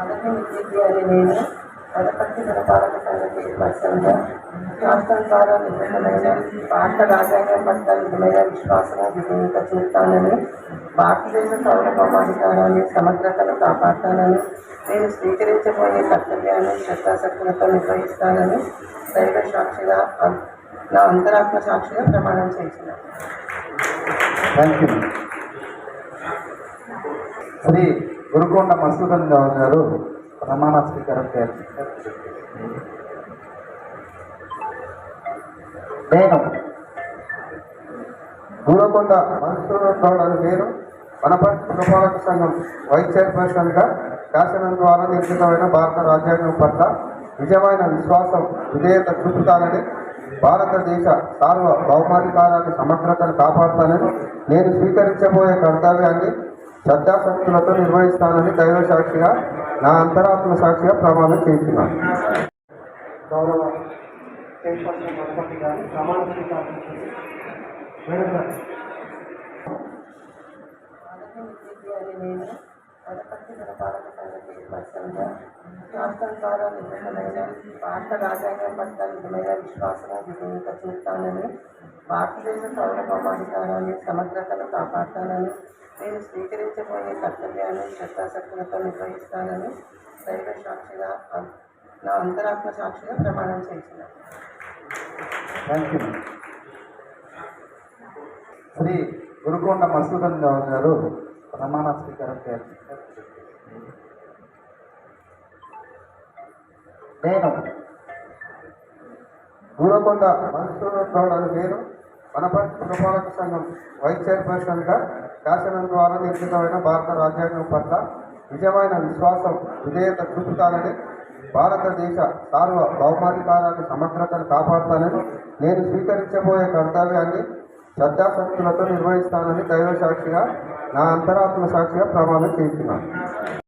ఆదరణ విద్యుత్ అని నేను వనపర్తి పురపాలక సంఘ చైర్పర్సన్గా రాష్ట్రం ద్వారా నిబంధనైన భారత రాజ్యాంగం పట్ల నిజమైన విశ్వాసము విధేయత చూపుతానని, భారతదేశ సార్వభౌమాధికారాన్ని సమగ్రతను కాపాడుతానని, నేను స్వీకరించబోయే కర్తవ్యాన్ని శ్రద్ధాశక్తులతో నిర్వహిస్తానని దైవ సాక్షిగా నా అంతరాత్మ సాక్షిగా ప్రమాణం చేస్తున్నాను. శ్రీ గురుకొండ మసూదన్ గౌడ్ గారు ప్రమాణ స్వీకారం చేయాలి. నేను గురుకొండ మసూదన్ గౌడ్ అని పేరు వనపర్తి పురపాలక సంఘం వైస్ చైర్పర్సన్గా శాసనం ద్వారా నిర్మితమైన భారత రాజ్యాంగం పట్ల నిజమైన విశ్వాసం విధేయత చూపుతానని, భారతదేశ సార్వభౌమాధికారాన్ని సమగ్రతను కాపాడుతానని, నేను స్వీకరించబోయే కర్తవ్యాన్ని శ్రద్ధాశక్తులతో నిర్వహిస్తానని దైవ సాక్షిగా నా అంతరాత్మ సాక్షిగా ప్రమాణం చేస్తున్నాను. గౌరవ చైర్పర్సన్ వనపర్తి గారు ప్రమాణ స్వీకారం నేను వనపర్తి పురపాలక సంఘ చైర్పర్సన్గా రాష్ట్రం ద్వారా నిబంధనైన భారత రాజ్యాంగం పట్ల నిజమైన విశ్వాసము విధేయత చూపుతానని, భారతదేశ సార్వభౌమాధికారాన్ని సమగ్రతను కాపాడుతానని, నేను స్వీకరించబోయే కర్తవ్యాన్ని శ్రద్ధాశక్తులతో నిర్వహిస్తానని దైవ సాక్షిగా నా అంతరాత్మ సాక్షిగా ప్రమాణం చేస్తున్నాను. శ్రీ గురుకొండ మసూదన్ గౌడ్ గారు ప్రమాణ స్వీకారం చేయాలి. నేను గురుకొండ మసూదన్ గౌడ్ అని పేరు వనపర్తి పురపాలక సంఘం వైస్ చైర్పర్సన్గా శాసనం ద్వారా నిర్మితమైన భారత రాజ్యాంగం పట్ల నిజమైన విశ్వాసం విధేయత చూపుతానని, భారతదేశ సార్వభౌమాధికారాన్ని సమగ్రతను కాపాడుతానని, నేను స్వీకరించబోయే కర్తవ్యాన్ని శ్రద్ధాశక్తులతో నిర్వహిస్తానని దైవ సాక్షిగా నా అంతరాత్మ సాక్షిగా ప్రమాణం చేస్తున్నాను.